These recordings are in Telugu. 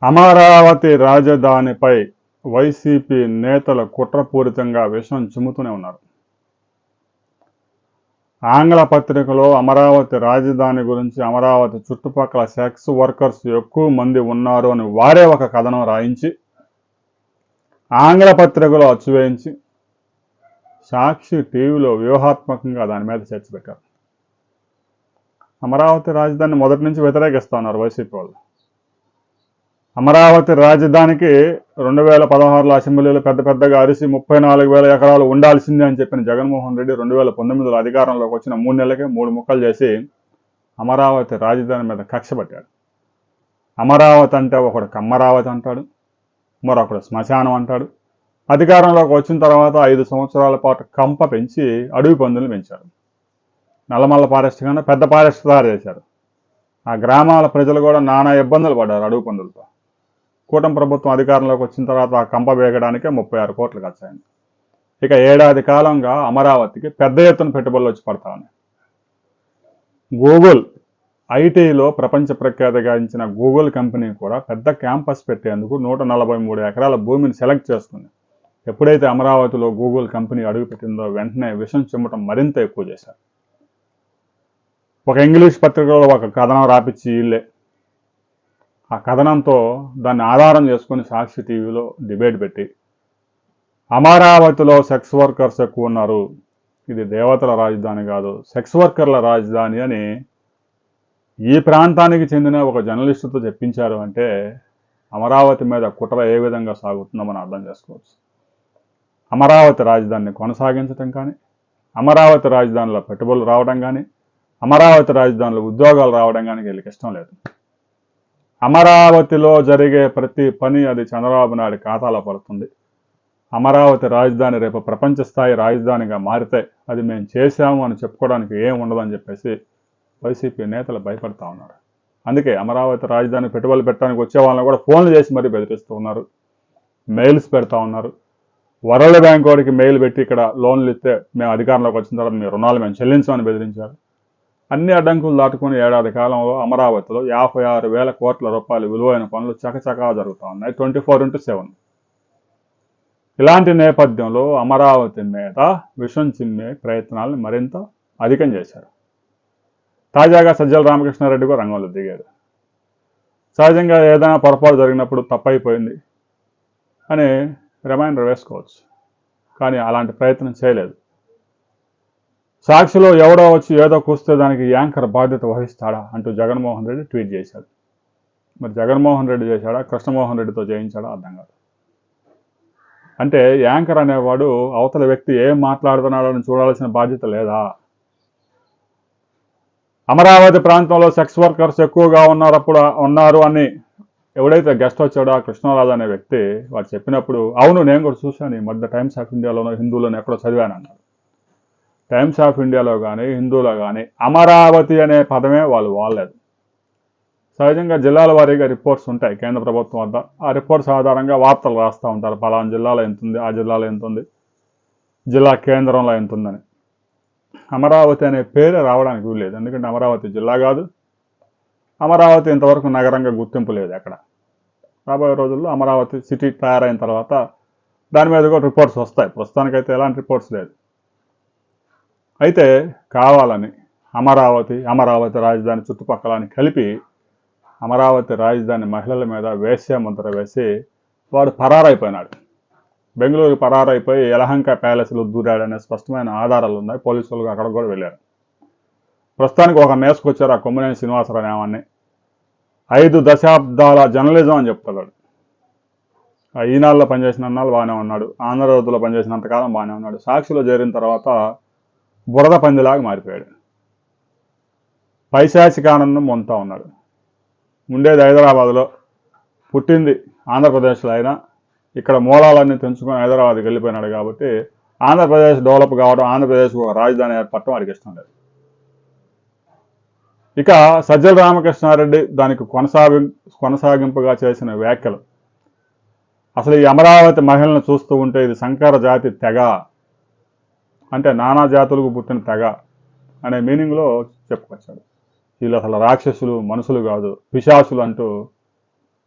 అమరావతి రాజధానిపై వైసీపీ నేతలు కుట్రపూరితంగా విషం చిమ్ముతూనే ఉన్నారు. ఆంగ్ల పత్రికలో అమరావతి రాజధాని గురించి అమరావతి చుట్టుపక్కల సెక్స్ వర్కర్స్ ఎక్కువ మంది ఉన్నారు అని వారే ఒక కథనం రాయించి ఆంగ్ల పత్రికలో అచ్చువేయించి సాక్షి టీవీలో వ్యూహాత్మకంగా దాని మీద చర్చ పెట్టారు. అమరావతి రాజధాని మొదటి నుంచి వ్యతిరేకిస్తా ఉన్నారు వైసీపీ వాళ్ళు. అమరావతి రాజధానికి 2016లో అసెంబ్లీలో పెద్దగా అరిసి 34,000 ఎకరాలు ఉండాల్సిందే అని చెప్పిన జగన్మోహన్ రెడ్డి 2019లో అధికారంలోకి వచ్చిన 3 నెలలకే 3 ముక్కలు చేసి అమరావతి రాజధాని మీద కక్ష పట్టాడు. అమరావతి అంటే ఒకడు కమ్మరావతి అంటాడు, మరొకడు శ్మశానం అంటాడు. అధికారంలోకి వచ్చిన తర్వాత 5 సంవత్సరాల పాటు కంప పెంచి అడవి పందులను పెంచారు. నల్లమల్ల ఫారెస్ట్ కన్నా పెద్ద ఫారెస్ట్ తయారు చేశారు. ఆ గ్రామాల ప్రజలు కూడా నానా ఇబ్బందులు పడ్డారు అడవి పందులతో. కూటమి ప్రభుత్వం అధికారంలోకి వచ్చిన తర్వాత ఆ కంప వేగడానికే 36 కోట్లు ఖర్చయింది. ఇక ఏడాది కాలంగా అమరావతికి పెద్ద ఎత్తున పెట్టుబడులు వచ్చి పడతా ఉన్నాయి. గూగుల్ ఐటీలో ప్రపంచ ప్రఖ్యాతిగాంచిన గూగుల్ కంపెనీ కూడా పెద్ద క్యాంపస్ పెట్టేందుకు 143 ఎకరాల భూమిని సెలెక్ట్ చేసుకుంది. ఎప్పుడైతే అమరావతిలో గూగుల్ కంపెనీ అడుగుపెట్టిందో వెంటనే విషం చిమ్మటం మరింత ఎక్కువ చేశారు. ఒక ఇంగ్లీష్ పత్రికలో ఒక కథనం రాపిచ్చి ఇల్లే ఆ కథనంతో దాన్ని ఆధారం చేసుకుని సాక్షి టీవీలో డిబేట్ పెట్టి అమరావతిలో సెక్స్ వర్కర్స్ ఎక్కువ ఉన్నారు, ఇది దేవతల రాజధాని కాదు సెక్స్ వర్కర్ల రాజధాని అని ఈ ప్రాంతానికి చెందిన ఒక జర్నలిస్టుతో చెప్పించారు అంటే అమరావతి మీద కుట్ర ఏ విధంగా సాగుతుందో మనం అర్థం చేసుకోవచ్చు. అమరావతి రాజధానిని కొనసాగించడం కానీ, అమరావతి రాజధానిలో పెట్టుబడులు రావడం కానీ, అమరావతి రాజధానిలో ఉద్యోగాలు రావడం కానీ వీళ్ళకి ఇష్టం లేదు. అమరావతిలో జరిగే ప్రతి పని అది చంద్రబాబు నాయుడు ఖాతాలో పడుతుంది. అమరావతి రాజధాని రేపు ప్రపంచ స్థాయి రాజధానిగా మారితే అది మేము చేశాము అని చెప్పుకోవడానికి ఏం ఉండదని చెప్పేసి వైసీపీ నేతలు భయపడతా ఉన్నారు. అందుకే అమరావతి రాజధాని పెట్టుబడులు పెట్టడానికి వచ్చే వాళ్ళని కూడా ఫోన్లు చేసి మరీ బెదిరిస్తూ ఉన్నారు, మెయిల్స్ పెడతా ఉన్నారు. వరల్డ్ బ్యాంక్ వాడికి మెయిల్ పెట్టి ఇక్కడ లోన్లు ఇస్తే మేము అధికారంలోకి వచ్చిన తర్వాత మీ రుణాలు మేము చెల్లించమని బెదిరించారు. అన్ని అడ్డంకులు దాటుకుని ఏడాది కాలంలో అమరావతిలో 56,000 కోట్ల రూపాయలు విలువైన పనులు చకచకా జరుగుతూ ఉన్నాయి 24/7. ఇలాంటి నేపథ్యంలో అమరావతి మీద విషం చిమ్మే ప్రయత్నాలను మరింత అధికం చేశారు. తాజాగా సజ్జల రామకృష్ణారెడ్డి కూడా రంగంలో దిగారు. సహజంగా ఏదైనా పొరపాటు జరిగినప్పుడు తప్పైపోయింది అని రిమైండర్ వేసుకోవచ్చు, కానీ అలాంటి ప్రయత్నం చేయలేదు. సాక్షిలో ఎవడో వచ్చి ఏదో కూస్తే దానికి యాంకర్ బాధ్యత వహిస్తాడా అంటూ జగన్మోహన్ రెడ్డి ట్వీట్ చేశాడు. మరి జగన్మోహన్ రెడ్డి చేశాడా, కృష్ణమోహన్ రెడ్డితో చేయించాడా అర్థం కాదు. అంటే యాంకర్ అనేవాడు అవతల వ్యక్తి ఏం మాట్లాడుతున్నాడని చూడాల్సిన బాధ్యత లేదా? అమరావతి ప్రాంతంలో సెక్స్ వర్కర్స్ ఎక్కువగా ఉన్నారు అని ఎవడైతే గెస్ట్ వచ్చాడో ఆ కృష్ణరాజు అనే వ్యక్తి వాడు చెప్పినప్పుడు అవును నేను కూడా చూశాను, ఈ మధ్య టైమ్స్ ఆఫ్ ఇండియాలోనో హిందూలోనో ఎక్కడో చదివాను అన్నాడు. టైమ్స్ ఆఫ్ ఇండియాలో కానీ హిందూలో కానీ అమరావతి అనే పదమే వాళ్ళు వాడలేదు. సహజంగా జిల్లాల వారీగా రిపోర్ట్స్ ఉంటాయి కేంద్ర ప్రభుత్వం వద్ద. ఆ రిపోర్ట్స్ ఆధారంగా వార్తలు రాస్తూ ఉంటారు, పలానా జిల్లాలో ఎంత ఉంది, ఆ జిల్లాలో ఎంత ఉంది, జిల్లా కేంద్రంలో ఎంత ఉందని. అమరావతి అనే పేరే రావడానికి వీల్లేదు, ఎందుకంటే అమరావతి జిల్లా కాదు, అమరావతి ఇంతవరకు నగరంగా గుర్తింపు లేదు ఎక్కడ. రాబోయే రోజుల్లో అమరావతి సిటీ తయారైన తర్వాత దాని మీద కూడా రిపోర్ట్స్ వస్తాయి. ప్రస్తుతానికైతే ఎలాంటి రిపోర్ట్స్ లేదు. అయితే కావాలని అమరావతి రాజధాని చుట్టుపక్కలని కలిపి అమరావతి రాజధాని మహిళల మీద వేశ్య ముద్ర వేసి వాడు పరారైపోయినాడు. బెంగళూరు పరారైపోయి యలహంక ప్యాలెస్లో దూరాడనే స్పష్టమైన ఆధారాలు ఉన్నాయి. పోలీసులు అక్కడ కూడా వెళ్ళారు. ప్రస్తుతానికి ఒక నేసుకొచ్చారు ఆ కొమ్మినేని శ్రీనివాసరావు ఏమని 5 దశాబ్దాల జర్నలిజం అని చెప్తాడు. ఆ ఈనాడులో పనిచేసిన అన్నాళ్ళు బాగానే ఉన్నాడు, ఆంధ్రజ్యోతిలో పనిచేసినంతకాలం బాగానే ఉన్నాడు. సాక్షిలో చేరిన తర్వాత బురద పందిలాగా మారిపోయాడు. పైశాచిక ఆనందం పొందుతూ ఉన్నాడు. ఉండేది హైదరాబాద్లో, పుట్టింది ఆంధ్రప్రదేశ్లో అయినా ఇక్కడ మూలాలన్నీ తెంచుకొని హైదరాబాద్కి వెళ్ళిపోయినాడు. కాబట్టి ఆంధ్రప్రదేశ్ డెవలప్ కావడం, ఆంధ్రప్రదేశ్కు ఒక రాజధాని ఏర్పడటం వాడికి ఇష్టం లేదు. ఇక సజ్జల రామకృష్ణారెడ్డి దానికి కొనసాగింపుగా చేసిన వ్యాఖ్యలు, అసలు ఈ అమరావతి మహిళలను చూస్తూ ఉంటే ఇది సంకర జాతి తెగ, అంటే నానా జాతులకు పుట్టిన తెగ అనే మీనింగ్లో చెప్పుకొచ్చాడు. వీళ్ళు అసలు రాక్షసులు, మనుషులు కాదు, పిశాచులు అంటూ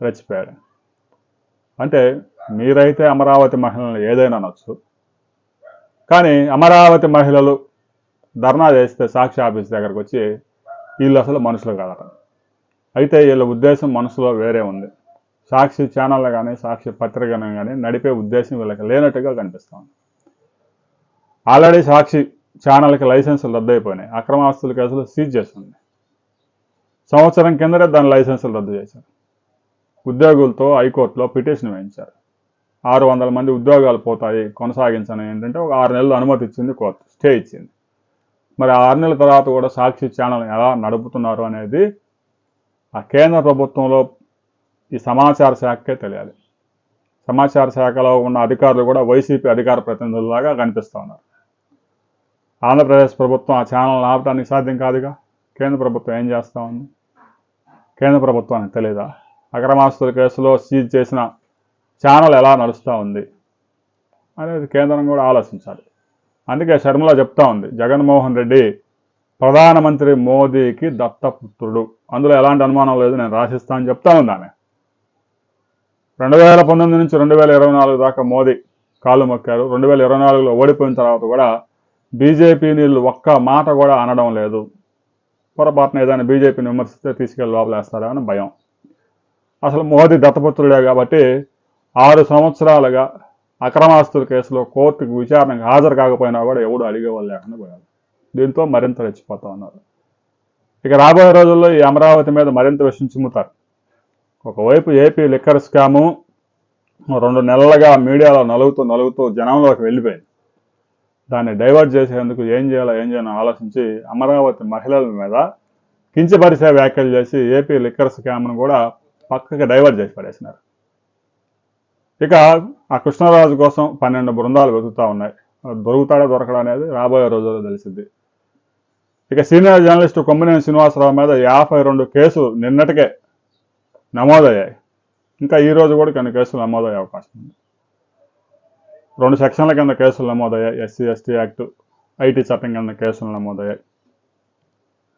రెచ్చిపోయాడు. అంటే మీరైతే అమరావతి మహిళలు ఏదైనా అనొచ్చు, కానీ అమరావతి మహిళలు ధర్నా చేస్తే సాక్షి ఆఫీస్ దగ్గరకు వచ్చి వీళ్ళు అసలు మనుషులు కాదట. అయితే వీళ్ళ ఉద్దేశం మనసులో వేరే ఉంది. సాక్షి ఛానల్ కానీ సాక్షి పత్రికను కానీ నడిపే ఉద్దేశం వీళ్ళకి లేనట్టుగా కనిపిస్తుంది. ఆల్రెడీ సాక్షి ఛానల్కి లైసెన్సులు రద్దయిపోయినాయి. అక్రమాస్తుల కేసులు సీజ్ చేస్తుంది. సంవత్సరం కిందటే దాని లైసెన్సులు రద్దు చేశారు. ఉద్యోగులతో హైకోర్టులో పిటిషన్ వేయించారు. 600 మంది ఉద్యోగాలు పోతాయి కొనసాగించని ఏంటంటే ఒక 6 నెలలు అనుమతి ఇచ్చింది కోర్టు, స్టే ఇచ్చింది. మరి 6 నెలల తర్వాత కూడా సాక్షి ఛానల్ ఎలా నడుపుతున్నారు అనేది ఆ కేంద్ర ప్రభుత్వంలో ఈ సమాచార శాఖకే తెలియాలి. సమాచార శాఖలో ఉన్న అధికారులు కూడా వైసీపీ అధికార ప్రతినిధుల్లాగా కనిపిస్తూ ఉన్నారు. ఆంధ్రప్రదేశ్ ప్రభుత్వం ఆ ఛానల్ ఆపడానికి సాధ్యం కాదుగా. కేంద్ర ప్రభుత్వం ఏం చేస్తూ ఉంది? కేంద్ర ప్రభుత్వానికి తెలియదా? అక్రమాస్తుల కేసులో సీజ్ చేసిన ఛానల్ ఎలా నడుస్తూ ఉంది అనేది కేంద్రం కూడా ఆలోచించాలి. అందుకే షర్మిల చెప్తా ఉంది, జగన్మోహన్ రెడ్డి ప్రధానమంత్రి మోదీకి దత్తపుత్రుడు, అందులో ఎలాంటి అనుమానం లేదు, నేను రాసిస్తా అని చెప్తా ఉంది ఆమె. 2019 నుంచి 2024 దాకా మోదీ కాళ్ళు మొక్కారు. 2024లో ఓడిపోయిన తర్వాత కూడా బీజేపీ నీళ్ళు ఒక్క మాట కూడా అనడం లేదు. పొరపాటున ఏదైనా బీజేపీని విమర్శిస్తే తీసుకెళ్ళి లోపలేస్తారా అని భయం. అసలు మోదీ దత్తపుత్రుడే కాబట్టి 6 సంవత్సరాలుగా అక్రమాస్తుల కేసులో కోర్టుకు విచారణకు హాజరు కాకపోయినా కూడా ఎవడు అడిగేవాళ్ళు లేకుండా పోయారు. దీంతో మరింత రెచ్చిపోతా ఉన్నారు. ఇక రాబోయే రోజుల్లో ఈ అమరావతి మీద మరింత విషయం చిమ్ముతారు. ఒకవైపు ఏపీ లిక్కర్ స్కాము 2 నెలలుగా మీడియాలో నలుగుతూ జనంలోకి వెళ్ళిపోయింది. దాన్ని డైవర్ట్ చేసేందుకు ఏం చేయాలో ఆలోచించి అమరావతి మహిళల మీద కించపరిచే వ్యాఖ్యలు చేసి ఏపీ లిక్కర్ స్కామ్ను కూడా పక్కకి డైవర్ట్ చేసి పడేసినారు. ఇక ఆ కృష్ణరాజు కోసం 12 బృందాలు వెతుకుతూ ఉన్నాయి. దొరుకుతాడా దొరకడా అనేది రాబోయే రోజుల్లో తెలిసింది. ఇక సీనియర్ జర్నలిస్టు కొమ్మినేని శ్రీనివాసరావు మీద 52 కేసులు నిన్నటికే నమోదయ్యాయి. ఇంకా ఈ రోజు కూడా కొన్ని కేసులు నమోదయ్యే అవకాశం ఉంది. 2 సెక్షన్ల కింద కేసులు నమోదయ్యాయి. ఎస్సీ ఎస్టీ యాక్ట్, ఐటీ చట్టం కింద కేసులు నమోదయ్యాయి.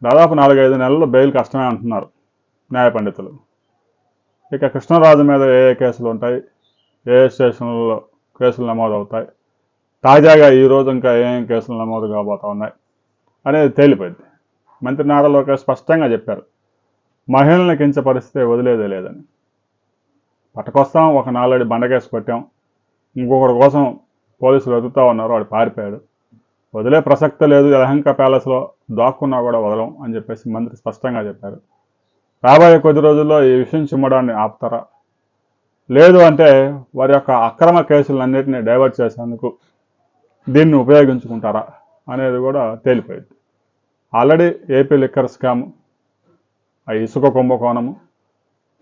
దాదాపు 4-5 నెలలు బెయిల్ కష్టమే అంటున్నారు న్యాయ పండితులు. ఇక కృష్ణరాజు మీద ఏ కేసులు ఉంటాయి, ఏ స్టేషన్లలో కేసులు నమోదవుతాయి, తాజాగా ఈరోజు ఇంకా ఏం కేసులు నమోదు కాబోతా ఉన్నాయి అనేది తేలిపోయింది. మంత్రి నారా లోకేష్ స్పష్టంగా చెప్పారు, మహిళల్ని కించపరిస్తే వదిలేదే లేదని. పట్టుకొస్తాం, ఒక 4 బండకేసు కొట్టాం, ఇంకొకటి కోసం పోలీసులు వెతుకుతూ ఉన్నారు, వాడు పారిపోయాడు, వదిలే ప్రసక్తి లేదు, యలహంక ప్యాలెస్లో దాక్కున్నా కూడా వదలం అని చెప్పేసి మంత్రి స్పష్టంగా చెప్పారు. రాబోయే కొద్ది రోజుల్లో ఈ విషయం చిమ్మడాన్ని ఆపుతారా, లేదు అంటే వారి యొక్క అక్రమ కేసులన్నింటినీ డైవర్ట్ చేసేందుకు దీన్ని ఉపయోగించుకుంటారా అనేది కూడా తేలిపోయింది. ఆల్రెడీ ఏపీ లిక్కర్ స్కామ్, ఆ ఇసుక కుంభకోణము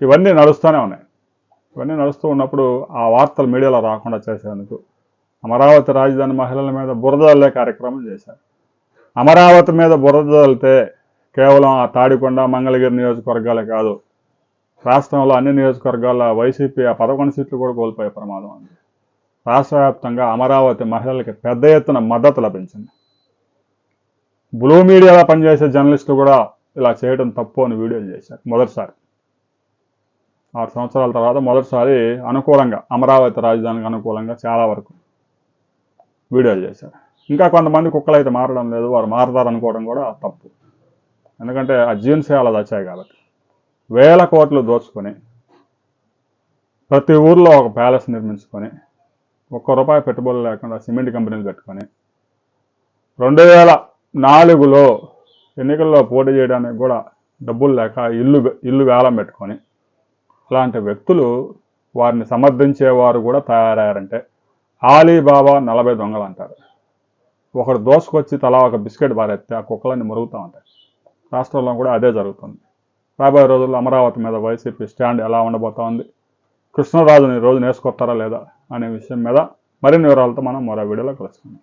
ఇవన్నీ నడుస్తూనే ఉన్నాయి. ఇవన్నీ నడుస్తూ ఉన్నప్పుడు ఆ వార్తలు మీడియాలో రాకుండా చేసేందుకు అమరావతి రాజధాని మహిళల మీద బురద జల్లే కార్యక్రమం చేశారు. అమరావతి మీద బురద జల్లితే కేవలం ఆ తాడికొండ, మంగళగిరి నియోజకవర్గాలే కాదు, రాష్ట్రంలో అన్ని నియోజకవర్గాల్లో వైసీపీ ఆ 11 సీట్లు కూడా కోల్పోయే ప్రమాదం ఉంది. రాష్ట్ర వ్యాప్తంగా అమరావతి మహిళలకి పెద్ద ఎత్తున మద్దతు లభించింది. బ్లూ మీడియాలో పనిచేసే జర్నలిస్టులు కూడా ఇలా చేయడం తప్పు అని వీడియోలు చేశారు. మొదటిసారి 6 సంవత్సరాల తర్వాత మొదటిసారి అనుకూలంగా, అమరావతి రాజధానికి అనుకూలంగా చాలా వరకు వీడియోలు చేశారు. ఇంకా కొంతమంది కుక్కలు అయితే మారడం లేదు, వారు మారతారు అనుకోవడం కూడా తప్పు. ఎందుకంటే ఆ జీన్స్ అలా వచ్చాయి కాబట్టి. వేల కోట్లు దోచుకొని ప్రతి ఊర్లో ఒక ప్యాలెస్ నిర్మించుకొని ₹1 పెట్టుబడులు లేకుండా సిమెంట్ కంపెనీలు పెట్టుకొని 2004లో ఎన్నికల్లో పోటీ చేయడానికి కూడా డబ్బులు లేక ఇల్లు వేలం పెట్టుకొని అలాంటి వ్యక్తులు, వారిని సమర్థించేవారు కూడా తయారయ్యారంటే ఆలీబాబా 40 దొంగలు అంటారు. ఒకడు దోసుకొచ్చి తలా ఒక బిస్కెట్ బారెత్తే ఆ కుక్కలన్నీ మురుగుతూ ఉంటాయి. రాష్ట్రంలో కూడా అదే జరుగుతుంది. రాబోయే రోజుల్లో అమరావతి మీద వైసీపీ స్టాండ్ ఎలా ఉండబోతా ఉంది, కృష్ణరాజుని రోజు నేసుకొస్తారా లేదా అనే విషయం మీద మరిన్ని వివరాలతో మనం మరో వీడియోలో కలుసుకుందాం.